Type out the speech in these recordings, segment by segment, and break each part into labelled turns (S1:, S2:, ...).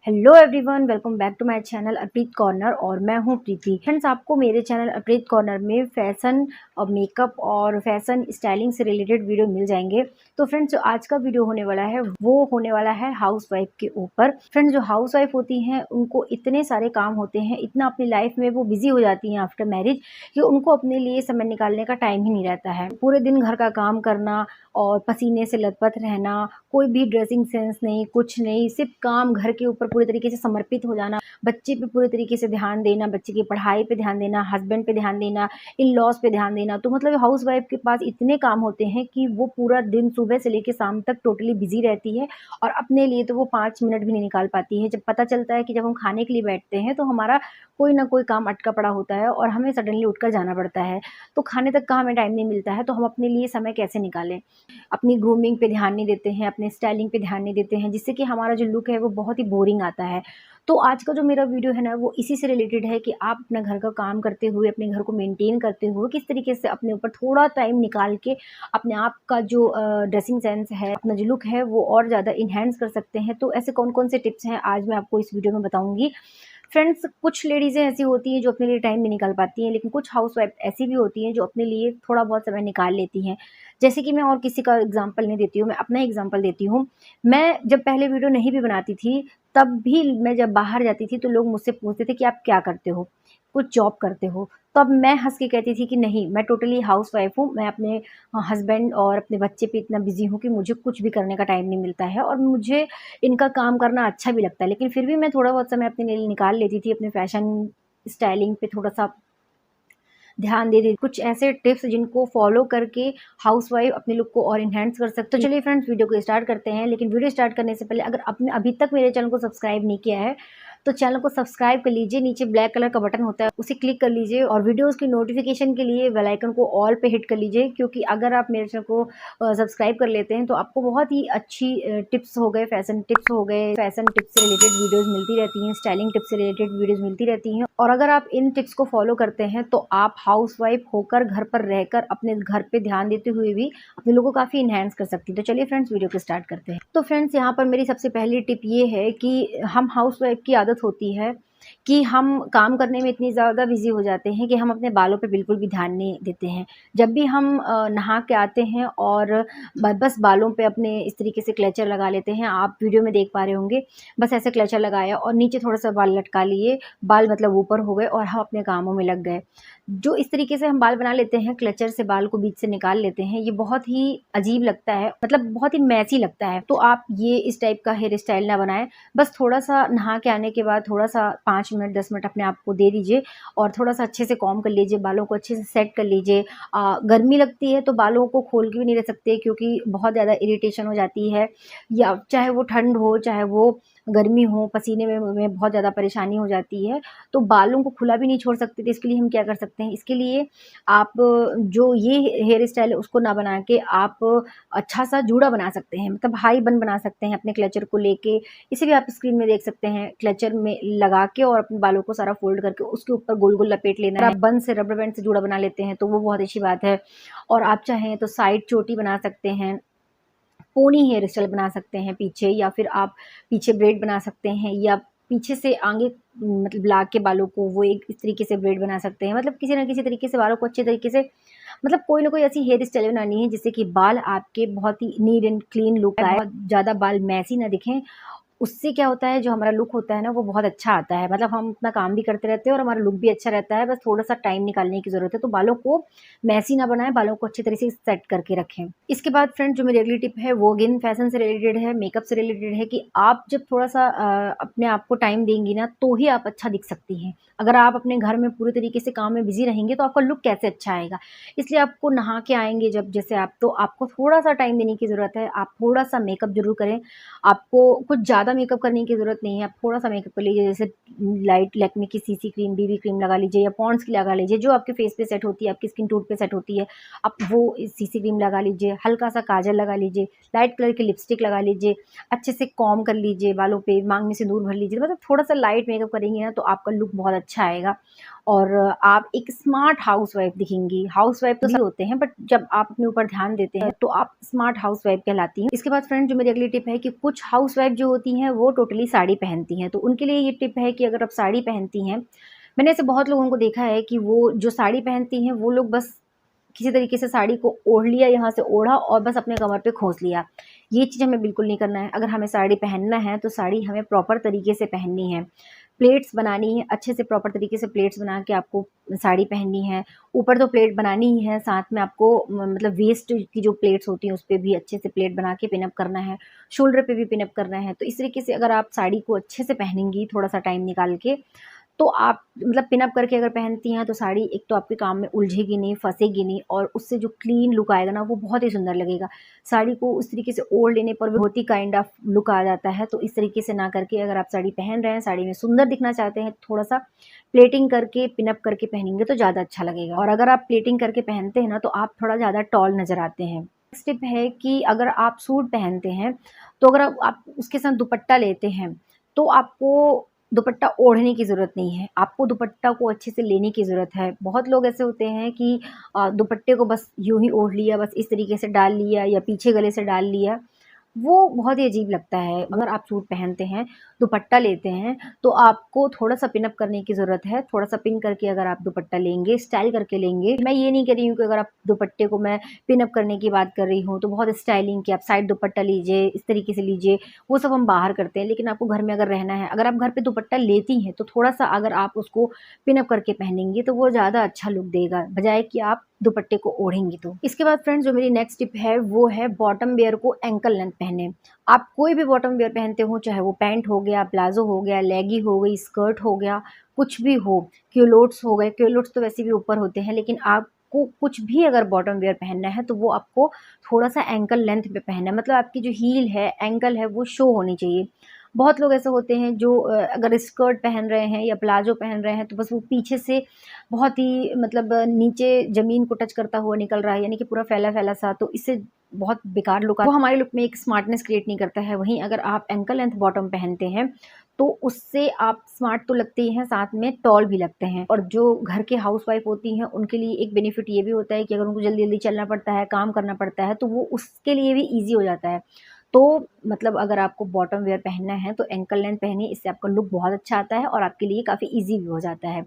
S1: Hello everyone, welcome back to my channel Arpit Corner और मैं हूं प्रीति। फ्रेंड्स, आपको मेरे चैनल अर्पित कॉर्नर में फैशन और मेकअप और फैशन स्टाइलिंग से रिलेटेड वीडियो मिल जाएंगे। तो फ्रेंड्स, जो आज का वीडियो होने वाला है वो होने वाला है हाउसवाइफ के ऊपर। फ्रेंड्स, जो हाउसवाइफ होती हैं उनको इतने सारे काम होते हैं, इतना अपनी लाइफ में वो बिजी हो जाती हैं आफ्टर मैरिज कि उनको अपने लिए समय निकालने का टाइम ही नहीं रहता है। पूरे दिन घर का काम करना और पसीने से लथपथ रहना, कोई भी ड्रेसिंग सेंस नहीं, कुछ नहीं, सिर्फ काम घर के ऊपर पूरे तरीके से समर्पित हो जाना, बच्चे पे पूरे तरीके से ध्यान देना, बच्चे की पढ़ाई पे ध्यान देना, हस्बैंड पे ध्यान देना, इन लॉज पे ध्यान देना। तो मतलब हाउस वाइफ के पास इतने काम होते हैं कि वो पूरा दिन सुबह से लेकर शाम तक टोटली बिजी रहती है और अपने लिए तो वो 5 मिनट भी नहीं निकाल पाती है। जब पता चलता है कि जब हम खाने के लिए बैठते हैं तो हमारा कोई ना कोई काम अटका पड़ा होता है और हमें सडनली उठकर जाना पड़ता है, तो खाने तक का हमें टाइम नहीं मिलता है। तो हम अपने लिए समय कैसे निकालें? अपनी ग्रूमिंग पे ध्यान नहीं देते हैं, अपने स्टाइलिंग पे ध्यान नहीं देते हैं, जिससे कि हमारा जो लुक है वो बहुत ही बोरिंग आता है। तो आज का जो मेरा वीडियो है ना वो इसी से रिलेटेड है कि आप अपना घर का काम करते हुए, अपने घर को मेंटेन करते हुए किस तरीके से अपने ऊपर थोड़ा टाइम निकाल के अपने आप का जो ड्रेसिंग सेंस है, अपना जो लुक है वो और ज़्यादा इन्हेंस कर सकते हैं। तो ऐसे कौन कौन से टिप्स हैं आज मैं आपको इस वीडियो में बताऊंगी। फ्रेंड्स, कुछ लेडीज़ें ऐसी होती हैं जो अपने लिए टाइम नहीं निकाल पाती हैं, लेकिन कुछ हाउसवाइफ ऐसी भी होती हैं जो अपने लिए थोड़ा बहुत समय निकाल लेती हैं। जैसे कि मैं और किसी का एग्जांपल नहीं देती हूँ, मैं अपना एग्जांपल देती हूँ। मैं जब पहले वीडियो नहीं भी बनाती थी, तब भी मैं जब बाहर जाती थी तो लोग मुझसे पूछते थे कि आप क्या करते हो? कुछ जॉब करते हो? तब मैं हँस के कहती थी कि नहीं, मैं टोटली हाउसवाइफ हूँ। मैं अपने हस्बैंड और अपने बच्चे पे इतना बिज़ी हूँ कि मुझे कुछ भी करने का टाइम नहीं मिलता है और मुझे इनका काम करना अच्छा भी लगता है। लेकिन फिर भी मैं थोड़ा बहुत समय अपने लिए निकाल लेती थी, अपने फैशन स्टाइलिंग पे थोड़ा-सा ध्यान दे देती। कुछ ऐसे टिप्स जिनको फॉलो करके हाउसवाइफ अपने लुक को और एनहांस कर सकती है। तो चलिए फ्रेंड्स, वीडियो को स्टार्ट करते हैं। लेकिन वीडियो स्टार्ट करने से पहले अगर आपने अभी तक मेरे चैनल को सब्सक्राइब नहीं किया है तो चैनल को सब्सक्राइब कर लीजिए। नीचे ब्लैक कलर का बटन होता है, उसे क्लिक कर लीजिए और वीडियोस की नोटिफिकेशन के लिए बेल आइकन को ऑल पे हिट कर लीजिए, क्योंकि अगर आप मेरे चैनल को सब्सक्राइब कर लेते हैं तो आपको बहुत ही अच्छी टिप्स हो गए, फैशन टिप्स हो गए, फैशन टिप्स से रिलेटेड वीडियोस मिलती रहती हैं, स्टाइलिंग टिप्स से रिलेटेड वीडियोस मिलती रहती हैं। और अगर आप इन टिप्स को फॉलो करते हैं तो आप हाउसवाइफ होकर घर पर रहकर अपने घर पे ध्यान देते हुए भी अपने लोगों को काफ़ी इन्हेंस कर सकती है। तो चलिए फ्रेंड्स, वीडियो को स्टार्ट करते हैं। तो फ्रेंड्स, यहाँ पर मेरी सबसे पहली टिप ये है कि हम हाउसवाइफ की आदत होती है कि हम काम करने में इतनी ज़्यादा बिज़ी हो जाते हैं कि हम अपने बालों पे बिल्कुल भी ध्यान नहीं देते हैं। जब भी हम नहा के आते हैं और बस बालों पे अपने इस तरीके से क्लेचर लगा लेते हैं, आप वीडियो में देख पा रहे होंगे। बस ऐसे क्लेचर लगाया और नीचे थोड़ा-सा बाल लटका लिए, बाल मतलब ऊपर हो गए और हम अपने कामों में लग गए। जो इस तरीके से हम बाल बना लेते हैं, क्लेचर से बाल को बीच से निकाल लेते हैं, ये बहुत ही अजीब लगता है, मतलब बहुत ही मैसी लगता है। तो आप ये इस टाइप का हेयर स्टाइल ना बनाएँ। बस थोड़ा-सा नहा के आने के बाद थोड़ा-सा 5 मिनट 10 मिनट अपने आप को दे दीजिए और थोड़ा-सा अच्छे से कॉम्ब कर लीजिए, बालों को अच्छे से सेट कर लीजिए। गर्मी लगती है तो बालों को खोल के भी नहीं रख सकते, क्योंकि बहुत ज़्यादा इरिटेशन हो जाती है, या चाहे वो ठंड हो, चाहे वो गर्मी हो, पसीने में बहुत ज़्यादा परेशानी हो जाती है। तो बालों को खुला भी नहीं छोड़ सकते, तो इसके लिए हम क्या कर सकते हैं? इसके लिए आप जो ये हेयर स्टाइल है उसको ना बना के आप अच्छा-सा जूड़ा बना सकते हैं, मतलब हाई बन बना सकते हैं अपने क्लेचर को लेके। इसे भी आप स्क्रीन में देख सकते हैं, क्लेचर में लगा के और अपने बालों को सारा फ़ोल्ड करके उसके ऊपर गोल-गोल लपेट लेना है। आप बन से, रबर बैंड से जूड़ा बना लेते हैं तो वो बहुत अच्छी बात है। और आप चाहें तो साइड चोटी बना सकते हैं, पोनी हेयर स्टाइल बना सकते हैं पीछे, या फिर आप पीछे ब्रेड बना सकते हैं, या पीछे से आगे मतलब ला के बालों को वो एक इस तरीके से ब्रेड बना सकते हैं। मतलब किसी न किसी तरीके से बालों को अच्छे तरीके से, मतलब कोई ना कोई ऐसी हेयर स्टाइल बनानी है जिससे कि बाल आपके बहुत ही नीट एंड क्लीन लुक आए, बहुत ज़्यादा बाल मैसी ना दिखें। उससे क्या होता है, जो हमारा लुक होता है ना वो बहुत अच्छा आता है, मतलब हम अपना काम भी करते रहते हैं और हमारा लुक भी अच्छा रहता है। बस थोड़ा-सा टाइम निकालने की ज़रूरत है। तो बालों को मैसी ना बनाएँ, बालों को अच्छे तरह से सेट करके रखें। इसके बाद फ्रेंड, जो मेरी अगली टिप है वो अगेन फैशन से रिलेटेड है, मेकअप से रिलेटेड है कि आप जब थोड़ा-सा अपने आप को टाइम देंगी ना तो ही आप अच्छा दिख सकती हैं। अगर आप अपने घर में पूरे तरीके से काम में बिज़ी रहेंगे तो आपका लुक कैसे अच्छा आएगा? इसलिए आपको नहा के आएँगे जब जैसे आप, तो आपको थोड़ा-सा टाइम देने की ज़रूरत है। आप थोड़ा-सा मेकअप ज़रूर करें। आपको कुछ ज़्यादा मेकअप करने की ज़रूरत नहीं है, आप थोड़ा-सा मेकअप कर लीजिए, जैसे लाइट लैक्मे की सीसी क्रीम, बीबी क्रीम लगा लीजिए या पॉन्ड्स की लगा लीजिए, जो आपके फेस पे सेट होती है, आपकी स्किन टोन पे सेट होती है, आप वो सीसी क्रीम लगा लीजिए, हल्का-सा काजल लगा लीजिए, लाइट कलर की लिपस्टिक लगा लीजिए, अच्छे से कॉम्ब कर लीजिए बालों पे, मांग में सिंदूर भर लीजिए, मतलब थोड़ा-सा लाइट मेकअप करेंगी ना तो आपका लुक बहुत अच्छा आएगा और आप एक स्मार्ट हाउसवाइफ दिखेंगी। हाउसवाइफ तो सभी होते हैं, बट जब आप अपने ऊपर ध्यान देते हैं तो आप स्मार्ट हाउसवाइफ कहलाती हैं। इसके बाद फ्रेंड, जो मेरी अगली टिप है कि कुछ हाउसवाइफ जो होती होती हैं वो टोटली साड़ी पहनती हैं। तो उनके लिए ये टिप है कि अगर आप साड़ी पहनती हैं, मैंने ऐसे बहुत लोगों को देखा है कि वो जो साड़ी पहनती हैं वो लोग बस किसी तरीके से साड़ी को ओढ़ लिया, यहाँ से ओढ़ा और बस अपने कमर पे खोस लिया। ये चीज़ हमें बिल्कुल नहीं करना है। अगर हमें साड़ी पहनना है तो साड़ी हमें प्रॉपर तरीके से पहननी है। प्लेट्स बनानी है, अच्छे से प्रॉपर तरीके से प्लेट्स बना के आपको साड़ी पहननी है। ऊपर तो प्लेट बनानी ही है, साथ में आपको मतलब वेस्ट की जो प्लेट्स होती हैं उस पे भी अच्छे से प्लेट बना के पिन अप करना है, शोल्डर पे भी पिन अप करना है। तो इस तरीके से अगर आप साड़ी को अच्छे से पहनेंगी थोड़ा-सा टाइम निकाल के, तो आप मतलब पिन अप करके अगर पहनती हैं तो साड़ी एक तो आपके काम में उलझेगी नहीं, फँसेगी नहीं और उससे जो क्लीन लुक आएगा ना वो बहुत ही सुंदर लगेगा। साड़ी को उस तरीके से ओढ़ लेने पर भी बहुत ही काइंड ऑफ लुक आ जाता है। तो इस तरीके से ना करके अगर आप साड़ी पहन रहे हैं, साड़ी में सुंदर दिखना चाहते हैं, थोड़ा-सा प्लेटिंग करके पिन अप करके पहनेंगे तो ज़्यादा अच्छा लगेगा। और अगर आप प्लेटिंग करके पहनते हैं ना तो आप थोड़ा ज़्यादा टॉल नज़र आते हैं। नेक्स्ट टिप है कि अगर आप सूट पहनते हैं, तो अगर आप उसके साथ दुपट्टा लेते हैं, तो आपको दुपट्टा ओढ़ने की ज़रूरत नहीं है, आपको दुपट्टा को अच्छे से लेने की ज़रूरत है। बहुत लोग ऐसे होते हैं कि दुपट्टे को बस यूँ ही ओढ़ लिया, बस इस तरीके से डाल लिया या पीछे गले से डाल लिया, वो बहुत ही अजीब लगता है। अगर आप सूट पहनते हैं, दुपट्टा लेते हैं, तो आपको थोड़ा-सा पिन अप करने की ज़रूरत है। थोड़ा-सा पिन करके अगर आप दुपट्टा लेंगे, स्टाइल करके लेंगे, मैं ये नहीं कह रही हूँ कि अगर आप दुपट्टे को मैं पिन अप करने की बात कर रही हूँ, तो बहुत स्टाइलिंग कि आप साइड दुपट्टा लीजिए, इस तरीके से लीजिए, वो सब हम बाहर करते हैं। लेकिन आपको घर में अगर रहना है, अगर आप घर पे दुपट्टा लेती हैं, तो थोड़ा-सा अगर आप उसको पिन अप करके पहनेंगी, तो वो ज़्यादा अच्छा लुक देगा, बजाए कि आप दुपट्टे को ओढ़ेंगी तो। इसके बाद फ्रेंड्स जो मेरी नेक्स्ट टिप है, वो है बॉटम वियर को एंकल लेंथ पहने। आप कोई भी बॉटम वियर पहनते हो, चाहे वो पैंट हो गया, प्लाज़ो हो गया, लेगी हो गई, स्कर्ट हो गया, कुछ भी हो, क्यूलोट्स हो गए, क्यूलोट्स तो वैसे भी ऊपर होते हैं, लेकिन आपको कुछ भी अगर बॉटम वियर पहनना है, तो वो आपको थोड़ा-सा एंकल लेंथ पे पहनना है। मतलब आपकी जो हील है, एंकल है, वो शो होनी चाहिए। बहुत लोग ऐसे होते हैं जो अगर स्कर्ट पहन रहे हैं या प्लाज़ो पहन रहे हैं, तो बस वो पीछे से बहुत ही मतलब नीचे ज़मीन को टच करता हुआ निकल रहा है, यानी कि पूरा फैला-फैला सा, तो इससे बहुत बेकार लुक वो हमारे लुक में एक स्मार्टनेस क्रिएट नहीं करता है। वहीं अगर आप एंकल लेंथ बॉटम पहनते हैं, तो उससे आप स्मार्ट तो लगते ही हैं, साथ में टॉल भी लगते हैं। और जो घर के हाउसवाइफ़ होती हैं, उनके लिए एक बेनिफिट ये भी होता है कि अगर उनको जल्दी-जल्दी चलना पड़ता है, काम करना पड़ता है, तो वो उसके लिए भी ईज़ी हो जाता है। तो मतलब अगर आपको बॉटम वियर पहनना है, तो एंकल लेंथ पहनिए, इससे आपका लुक बहुत अच्छा आता है और आपके लिए काफ़ी ईज़ी भी हो जाता है।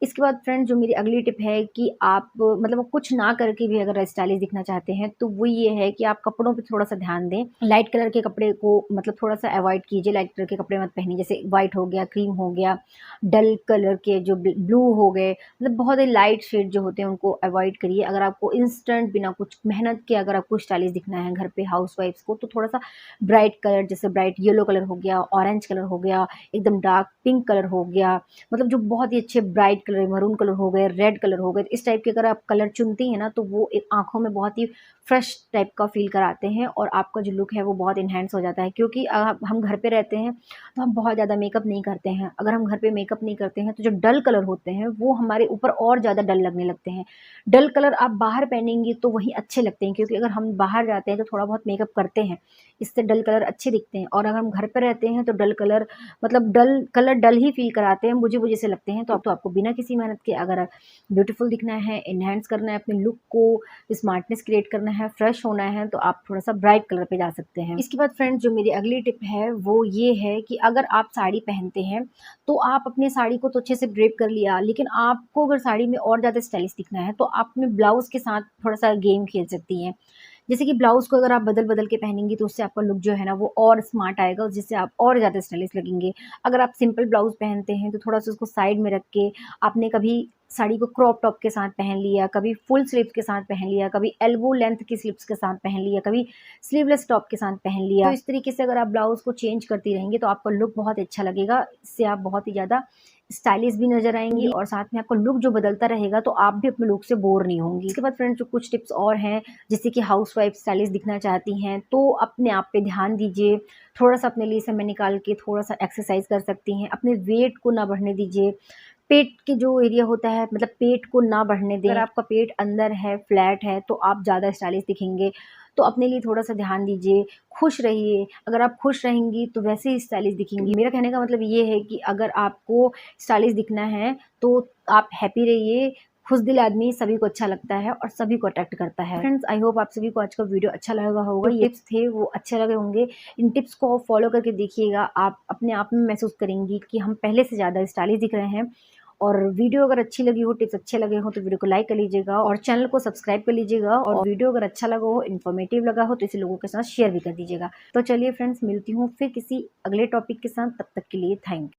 S1: इसके बाद फ्रेंड्स जो मेरी अगली टिप है कि आप मतलब कुछ ना करके भी अगर स्टाइलिश दिखना चाहते हैं, तो वो ये है कि आप कपड़ों पे थोड़ा-सा ध्यान दें। लाइट कलर के कपड़े को मतलब थोड़ा-सा अवॉइड कीजिए, लाइट कलर के कपड़े मत पहनिए, जैसे व्हाइट हो गया, क्रीम हो गया, डल कलर के जो ब्लू हो गए, मतलब बहुत ही लाइट शेड जो होते हैं उनको अवॉइड करिए। अगर आपको इंस्टेंट बिना कुछ मेहनत के अगर आपको स्टाइलिश दिखना है घर पे हाउसवाइफ्स को, तो थोड़ा-सा ब्राइट कलर जैसे ब्राइट येलो कलर हो गया, ऑरेंज कलर हो गया, एकदम डार्क पिंक कलर हो गया, मतलब जो बहुत ही अच्छे ब्राइट कलर, मैरून कलर हो गए, रेड कलर हो गए, इस टाइप के अगर आप कलर चुनती हैं ना, तो वो एक आँखों में बहुत ही फ्रेश टाइप का फ़ील कराते हैं और आपका जो लुक है वो बहुत एनहांस हो जाता है। क्योंकि हम घर पे रहते हैं, तो हम बहुत ज़्यादा मेकअप नहीं करते हैं। अगर हम घर पे मेकअप नहीं करते हैं, तो जो डल कलर होते हैं, वो हमारे ऊपर और ज़्यादा डल लगने लगते हैं। डल कलर आप बाहर पहनेंगी तो वही अच्छे लगते हैं, क्योंकि अगर हम बाहर जाते हैं, तो थोड़ा बहुत मेकअप करते हैं, इससे डल कलर अच्छे दिखते हैं और अगर हम घर पे रहते हैं, तो डल कलर मतलब डल ही फ़ील कराते हैं, मुझे से लगते हैं। तो आपको बिना किसी मेहनत के अगर ब्यूटीफुल दिखना है, एनहांस करना है अपने लुक को, स्मार्टनेस क्रिएट करना है, फ्रेश होना है, तो आप थोड़ा-सा ब्राइट कलर पे जा सकते हैं। इसके बाद फ्रेंड्स जो मेरी अगली टिप है, वो ये है कि अगर आप साड़ी पहनते हैं, तो आप अपनी साड़ी को तो अच्छे से ड्रेप कर लिया, लेकिन आपको अगर साड़ी में और ज़्यादा स्टाइलिश दिखना है, तो आप अपने ब्लाउज़ के साथ थोड़ा-सा गेम खेल सकती हैं। जैसे कि ब्लाउज़ को अगर आप बदल-बदल के पहनेंगी, तो उससे आपका लुक जो है ना वो और स्मार्ट आएगा, जिससे आप और ज़्यादा स्टाइलिश लगेंगे। अगर आप सिंपल ब्लाउज़ पहनते हैं, तो थोड़ा-सा उसको साइड में रख के आपने कभी साड़ी को क्रॉप टॉप के साथ पहन लिया, कभी फुल स्लीव्स के साथ पहन लिया, कभी एल्बो लेंथ की स्लीव्स के साथ पहन लिया, कभी स्लीवलेस टॉप के साथ पहन लिया। तो इस तरीके से अगर आप ब्लाउज़ को चेंज करती रहेंगी, तो आपका लुक बहुत अच्छा लगेगा। इससे आप बहुत ही ज़्यादा स्टाइलिश भी नज़र आएँगी और साथ में आपका लुक जो बदलता रहेगा, तो आप भी अपने लुक से बोर नहीं होंगी। इसके बाद फ्रेंड्स जो कुछ टिप्स और हैं, जैसे कि हाउसवाइफ स्टाइलिश दिखना चाहती हैं, तो अपने आप पे ध्यान दीजिए। थोड़ा-सा अपने लिए समय निकाल के थोड़ा-सा एक्सरसाइज़ कर सकती हैं। अपने वेट को ना बढ़ने दीजिए। पेट के जो एरिया होता है, मतलब पेट को ना बढ़ने दें। अगर आपका पेट अंदर है, फ्लैट है, तो आप ज़्यादा स्टाइलिश दिखेंगे। तो अपने लिए थोड़ा-सा ध्यान दीजिए, खुश रहिए। अगर आप खुश रहेंगी, तो वैसे ही स्टाइलिश दिखेंगी। मेरा कहने का मतलब ये है कि अगर आपको स्टाइलिश दिखना है, तो आप हैप्पी रहिए, खुशदिल आदमी सभी को अच्छा लगता है और सभी को अट्रैक्ट करता है। फ्रेंड्स, आई होप आप सभी को आज का वीडियो अच्छा लगा होगा। ये टिप्स थे वो अच्छे लगे होंगे। इन टिप्स को फॉलो करके देखिएगा, आप अपने आप में महसूस करेंगी कि हम पहले से ज़्यादा स्टाइलिश दिख रहे हैं। और वीडियो अगर अच्छी लगी हो, टिप्स अच्छे लगे हो तो वीडियो को लाइक कर लीजिएगा और चैनल को सब्सक्राइब कर लीजिएगा। और वीडियो अगर अच्छा लगा हो, इन्फॉर्मेटिव लगा हो तो इसे लोगों के साथ शेयर भी कर दीजिएगा। तो चलिए फ्रेंड्स, मिलती हूँ फिर किसी अगले टॉपिक के साथ। तब तक के लिए थैंक यू।